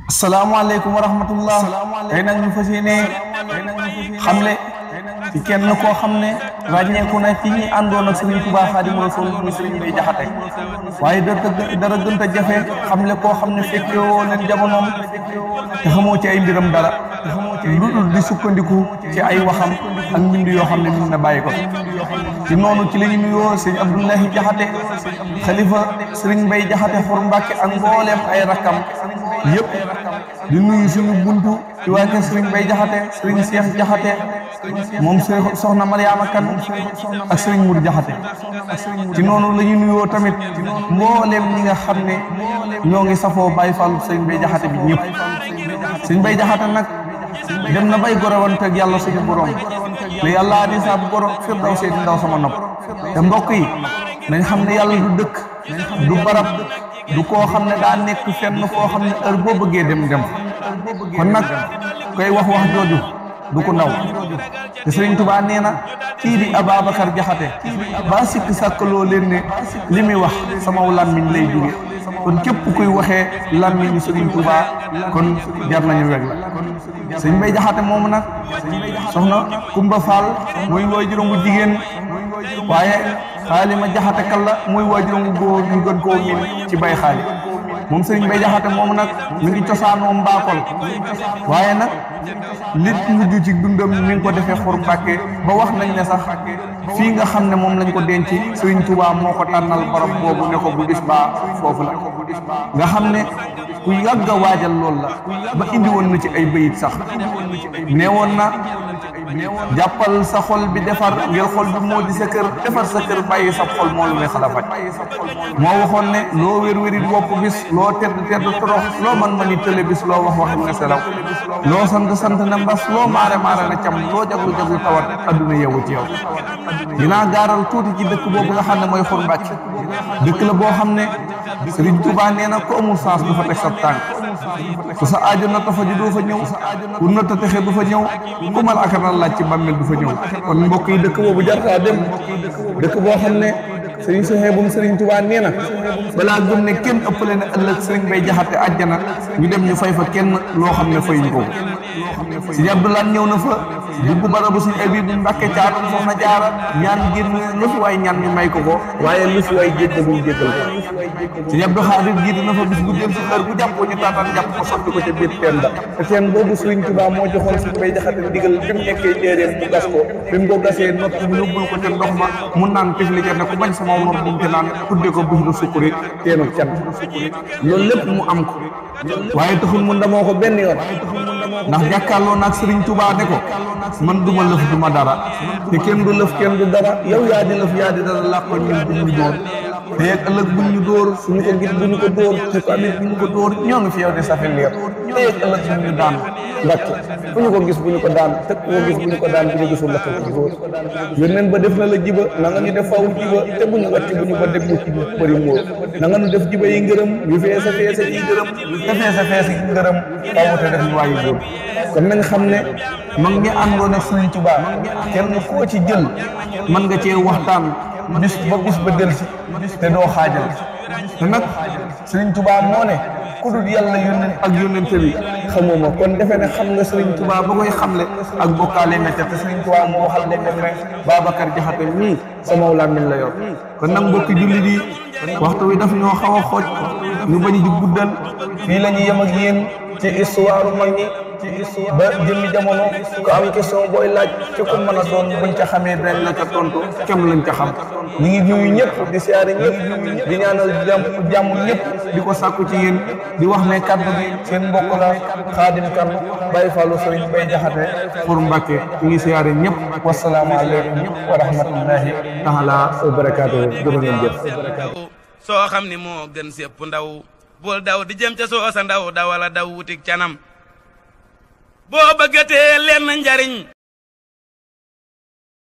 asalaamaaleykum wa rahmatullah tey nag ñu fas yéene xamle ci kenn koo xam ne ràññeeku na ci ñi àndoon ak Serigne Touba Xaadimu Rasuul muy Serigne Mbaye Jaxate waaye dara gën a jafe xamle koo xam ne fekkewoo leen jamonoom te xamoo ci ay mbiram dara lu dul di sukkandiku ci ay waxam ak mbind yoo xam ne min na bàyyi ko ci noonu ci la ñu nuyoo sëñ Abdoulahi Jaxate xalifa Serigne Mbaye Jaxate Xuru Mbàkke ak mbooleem ay rakkam yëpp di nuyu suñu buntu ci waa kër Serigne Mbaye Jaxate Serigne Cheikh Jaxate moom soxna Mariama Kan ak Serigne Mour Jaxate ci noonu la ñu nuyoo tamit mbooleem ñi nga xam ne ñoo ngi safoo Baye Fallu Serigne Mbaye Jaxate bi ñëpp Serigne Mbaye Jaxate nag dem na bay gorewante ak yàlla suñu borom ne yàlla di sa borom Firdawsi di ndaw sama nopp te mbokk yi nañ xam ne yàlla du dëkk du barab du koo xam ne daa nekk fenn foo xam ne heure boo bëggee dem kon nag koy wax jooju du ko ndaw te Sëriñ Tuubaa nee na kii di Ababacar Jaxate ba sikk sàkkaloo leen ne li muy wax sama làmmiñ lay jóge kon képp kuy waxee làmmiñu Sëriñ Tuubaa kon jar nañu weg la Sëriñ Mbaye Jaxate moomu nag soxna Kumba Fall muy waajuram bu jigéen waaye Xaalima Jaxate Kalla muy waajuram bu góor ñu gën koo miin ci Bay Xaali moom Serigne Mbaye Jaxate moomu nag mi ngi cosaanoo Mbakol waaye nag li mujj ci dundam mi ngi ko defee Xuru Mbàkke ba wax nañ ne sax fii nga xam ne moom lañ ko denc Serigne Touba moo ko tànnal barab boobu ne ko bu bis baa foofu la nga xam ne ku yàgg a waajal loolu la ba indi woon na ci ay bayit sax nee woon na jàppal sa xol bi defar ngir xol bi moo di sa kër defar sa kër bàyyi sa xol moo lu ne xala faj moo waxoon ne loo wér-wérit wopp bis loo tedd torox loo man ni tële bis loo wax ne selaw loo sant ne mbas loo maare ne cam loo jaglu tawat adduna yeewu ci yow dinaa gaaral tuuti ci dëkk boobu nga xam ne mooy Xuru Mbàkke dëkk la boo xam ne Serigne Touba nee na ko amul sens du fa teg sa tànk ku sa aajo na ta faju doo fa ñëw ku na ta texe du fa ñëw ku mal akana laaj ci bàmmeel du fa ñëw kon mbokk yi dëkk boobu jartaa dem dëkk boo xam ne Serigne Souhaïbou Serigne Touba nee na balaa gëm ne kenn ëppale na ëllëg Serigne Mbaye Jaxate àjjana ñu dem ñu fay fa kenn loo xam ne fayuñ ko Serigne Abdoulaye ñëw na fa dugg barabu Serigne Abibu Mbàkke caatam soxna Jaara ñaan génn lu fi waay ñaan ñu may ko waaye lu fi waay jéggaluñ jéggal ko Serigne Abdou Khadir jiitu na fa bis bu jëm si heure bu jàppoo ñu taataan jàpp ko sotti ko ca biir teen ba te teen boobu Serigne Touba moo joxoon Serigne Mbaye Jaxate ndigal bi mu nekkee njéeréem mu gas ko bi mu ko gasee noppi mu yóbbul ko ca ndox ma mu naan tifli ca ne ku bañ sama mor bu mu te naan tudde ko bis bu sukkuri teenu can loolu lépp mu am ko waaye taxul mu ndamoo ko benn yoon ndax jàkkaarloo naag Serigne Touba ne ko man duma lëf duma dara te kenn du lëf kenn du dara yow yaa di lëf yaa di dara làq ñun bu ñu dóor te yeeg ëllëg bu ñu dóor suñu ko gis bu ñu ko dóor te ko amit bu ñu ko dóor ñoo ngi fi yow di safi leer te yeeg ëllëg bu ñu daan Mbàkke fu ñu ko gis bu ñu ko daan te ko gis bu ñu ko daan bu ñu gisul la ko góor yónneen ba def na la jiba na nga ñu def faw jiba te bu ñu wàcc bu ñu ko def mu ci bëri móor na nga ñu def jiba yi ngërëm yu feesa yi ngërëm te feesa yi ngërëm faw te def ñu waayu góor kon nañ xam ne mag ñi àndoon ak Serigne Touba kenn koo ci jël mën nga cee waxtaan bis ba delsi te doo xaajal te nag Serigne Touba moo ne ku dul yàlla yónneen ak yónnente bi xamuma kon defe ne xam nga Serigne Touba ba koy xamle ak bokkaale nga te Serigne Touba moo waxal ne ne Babacar Jaxate nii sama làmmiñ la yor kon nag mbokki jullit yi waxtu wi daf ñoo xaw a xooj ñu bañ di guddal fii la ñu yem ak yéen ci histoire mag ñi ba jëmmi jamono ko am question booy laaj ci ku mën a doon buñ ca xamee dañ la ca tontu kem lañ ca xam ñu ngi nuyu ñëpp di siyaare ñëpp di ñaanal jàmm ñëpp di ko sàkku ci yéen di wax ne kaddu gi seen mbokk la Xaadim Kan Baye Fallu Serigne Mbaye Jaxate Xuru Mbàkke ñu ngi siyaare ñëpp wasalaamaaleykum wa rahmatullahi taala wa barakaatuhu jërë ngeen jëf soo xam ni moo gën sépp ndaw bul daw di jëm ca soo sa ndaw dawala daw wutik canam boo bëggatee lenn njariñ